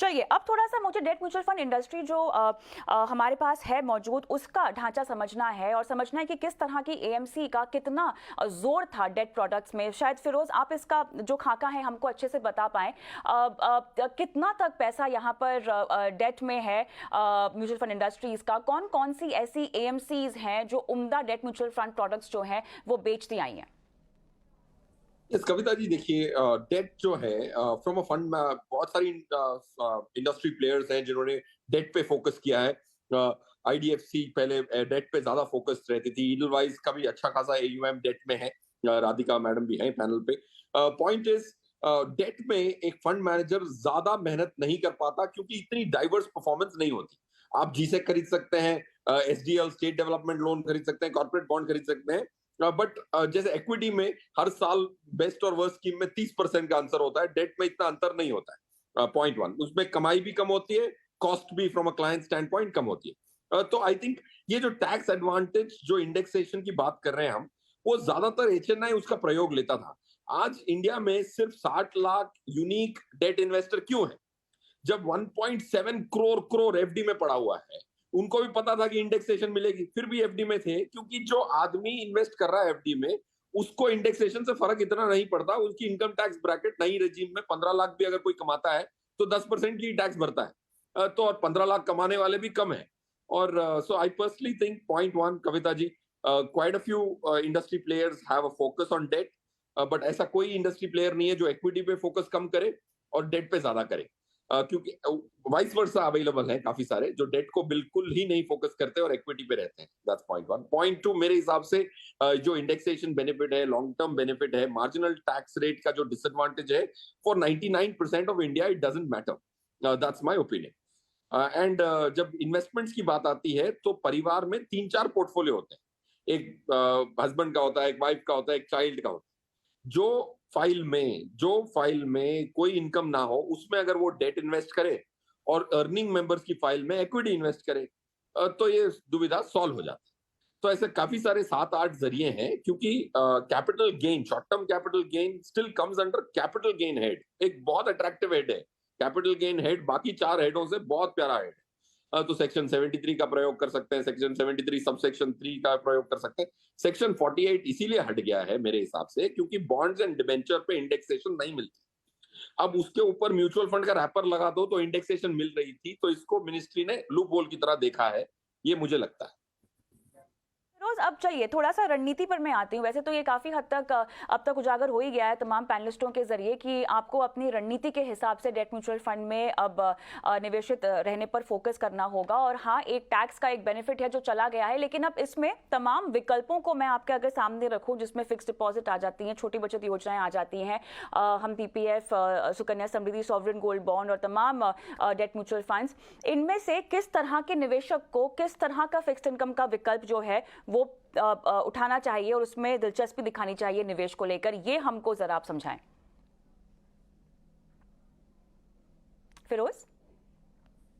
चलिए, अब थोड़ा-सा मुझे डेट म्यूचुअल फंड इंडस्ट्री जो हमारे पास है मौजूद, उसका ढांचा समझना है और समझना है कि किस तरह की एएमसी का कितना ज़ोर था डेट प्रोडक्ट्स में। शायद फिरोज़ आप इसका जो खाका है हमको अच्छे से बता पाएँ। कितना तक पैसा यहाँ पर डेट में है म्यूचुअल फंड इंडस्ट्रीज़ का? कौन-कौन सी ऐसी एएमसीज़ हैं जो उम्दा डेट म्यूचुअल फंड प्रोडक्ट्स जो हैं, वो बेचती आई हैं? यस कविता जी, देखिए डेट जो है फ्रॉम अ फंड में बहुत सारी इंडस्ट्री प्लेयर्स हैं जिन्होंने डेट पे फोकस किया है। आईडीएफसी पहले डेट पे ज्यादा फोकस रहती थी। इडलवाइज का भी अच्छा खासा एयूएम डेट में है। राधिका मैडम भी हैं पैनल पे। पॉइंट इज, डेट में एक फंड मैनेजर ज्यादा मेहनत नहीं कर पाता क्योंकि इतनी डाइवर्स परफॉर्मेंस नहीं होती। आप जीसेक खरीद सकते हैं, एसडीएल स्टेट डेवलपमेंट लोन खरीद सकते हैं, कॉर्पोरेट बॉन्ड खरीद सकते हैं। बट जैसे इक्विटी में हर साल बेस्ट और वर्स्ट स्कीम में 30% का आंसर होता है, डेट में इतना अंतर नहीं होता है। पॉइंट वन, उसमें कमाई भी कम होती है, कॉस्ट भी from a client standpoint कम होती है। तो आई थिंक ये जो टैक्स एडवांटेज जो इंडेक्सेशन की बात कर रहे हैं हम, वो ज्यादातर एचएनआई उसका प्रयोग लेता था। आज इंडिया में सिर्फ 60 लाख यूनिक डेट इन्वेस्टर क्यों है, जब 1.7 करोड़ करोड़ एफडी में पड़ा हुआ है? उनको भी पता था कि इंडेक्सेशन मिलेगी, फिर भी एफडी में थे, क्योंकि जो आदमी इन्वेस्ट कर रहा है एफडी में, उसको इंडेक्सेशन से फर्क इतना नहीं पड़ता। उसकी इनकम टैक्स ब्रैकेट नई रेजिम में 15 लाख भी अगर कोई कमाता है तो 10% की टैक्स भरता है। तो और 15 लाख कमाने वाले भी कम है। और so I personally think point one, Kavita ji, quite a few industry players have a focus on debt, but ऐसा कोई इंडस्ट्री प्लेयर नहीं है जो इक्विटी पे फोकस कम करे और डेट पे ज्यादा करे। क्योंकि वाइस वर्सा अवेलेबल है काफी सारे जो डेट को बिल्कुल ही नहीं फोकस करते और इक्विटी पे रहते हैं। That's point one. Point two, मेरे हिसाब से जो इंडेक्सेशन बेनिफिट है, लॉन्ग टर्म बेनिफिट है, मार्जिनल टैक्स रेट का जो डिसएडवांटेज है, for 99% of India it doesn't matter. That's my opinion. And जब इन्वेस्टमेंट्स की बात आती है तो परिवार में 3-4 पोर्टफोलियो होते हैं। एक हस्बैंड का होता है, एक वाइफ का होता है, एक चाइल्ड का होता है। जो फाइल में कोई इनकम ना हो, उसमें अगर वो डेट इन्वेस्ट करे और अर्निंग मेंबर्स की फाइल में इक्विटी इन्वेस्ट करे, तो ये दुविधा सॉल्व हो जाती है। तो ऐसे काफी सारे 7-8 जरिए हैं, क्योंकि capital gain, short term capital gain still comes under capital gain head. एक बहुत अट्रैक्टिव हेड है कैपिटल गेन हेड, बाकी 4 हेडों से बहुत प्यारा हेड है। तो सेक्शन 73 का प्रयोग कर सकते हैं, सेक्शन 73 सब सेक्शन 3 का प्रयोग कर सकते हैं। सेक्शन 48 इसीलिए हट गया है मेरे हिसाब से, क्योंकि बॉन्ड्स एंड डिबेंचर पे इंडेक्सेशन नहीं मिलती। अब उसके ऊपर म्यूचुअल फंड का रैपर लगा दो तो इंडेक्सेशन मिल रही थी, तो इसको मिनिस्ट्री ने लूप होल की तरह देखा है, ये मुझे लगता है। रोज अब चलिए थोड़ा-सा रणनीति पर मैं आती हूँ। वैसे तो ये काफ़ी हद तक अब तक उजागर हो ही गया है तमाम पैनलिस्टों के ज़रिए कि आपको अपनी रणनीति के हिसाब से डेट म्यूचुअल फंड में अब निवेशित रहने पर फोकस करना होगा। और हाँ, एक टैक्स का एक बेनिफिट है जो चला गया है, लेकिन अब इसमें तमाम विकल्पों को मैं आपके अगर सामने रखूँ, जिसमें फिक्स डिपॉजिट आ जाती हैं, छोटी बचत योजनाएं आ जाती हैं, हम PPF, Sukanya Samriddhi, sovereign gold bond और तमाम डेट म्यूचुअल फंड्स, इनमें से किस तरह के निवेशक को किस तरह का फिक्स्ड इनकम का विकल्प जो है वो उठाना चाहिए और उसमें दिलचस्पी दिखानी चाहिए निवेश को लेकर, ये हमको जरा आप समझाएं फिरोज।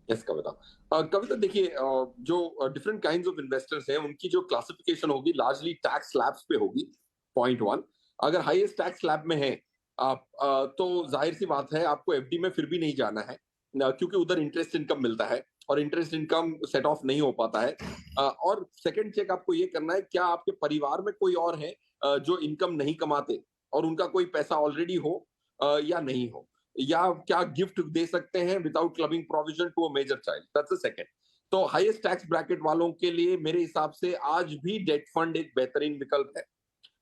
यस कविता। कविता देखिए, जो डिफरेंट काइंड्स ऑफ इन्वेस्टर्स हैं उनकी जो क्लासिफिकेशन होगी लार्जली टैक्स स्लैब्स पे होगी। पॉइंट वन, अगर हाईएस्ट टैक्स स्लैब में है आप, तो जाहिर सी बात है आपको एफडी में फिर भी नहीं जाना है, क्योंकि उधर इंटरेस्ट इनकम मिलता है और इंटरेस्ट इनकम सेट ऑफ नहीं हो पाता है। और सेकंड चेक आपको ये करना है, क्या आपके परिवार में कोई और है जो इनकम नहीं कमाते और उनका कोई पैसा ऑलरेडी हो या नहीं हो, या क्या गिफ्ट दे सकते हैं without clubbing provision to a major child. That's the second. तो हाईएस्ट टैक्स ब्रैकेट वालों के लिए मेरे हिसाब से आज भी डेट फंड एक बेहतरीन विकल्प है।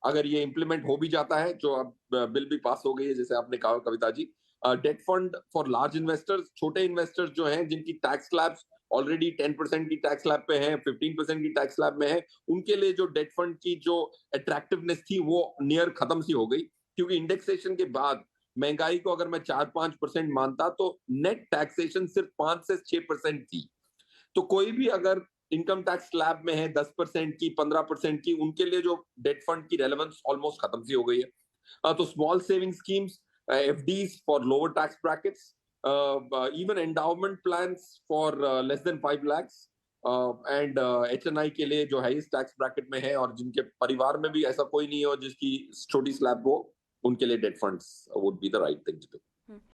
अगर ये इंप्लीमेंट हो भी जाता है, जो अब बिल भी पास हो गई है जैसे आपने कहा Kavita ji, debt fund for large investors, छोटे इन्वेस्टर्स जो हैं जिनकी टैक्स स्लैब्स ऑलरेडी 10% की टैक्स स्लैब पे है, 15% की टैक्स स्लैब में है, उनके लिए जो डेट फंड की जो अट्रैक्टिवनेस थी वो नियर खत्म सी हो गई। क्योंकि इंडेक्सेशन के बाद महंगाई को अगर मैं 4-5% मानता तो नेट टैक्सेशन सिर्फ 5 से 6% थी। तो कोई भी अगर इनकम टैक्स स्लैब में है 10% की, 15% की, उनके लिए जो डेट फंड की रेलेवेंस ऑलमोस्ट खत्म सी हो गई है। तो small saving schemes, FDs for lower tax brackets, even endowment plans for less than 5 lakhs, and HNI के लिए जो है इस टैक्स ब्रैकेट में है और जिनके परिवार में भी ऐसा कोई नहीं हो जिसकी छोटी स्लैब हो, उनके लिए debt funds would be the right thing to do.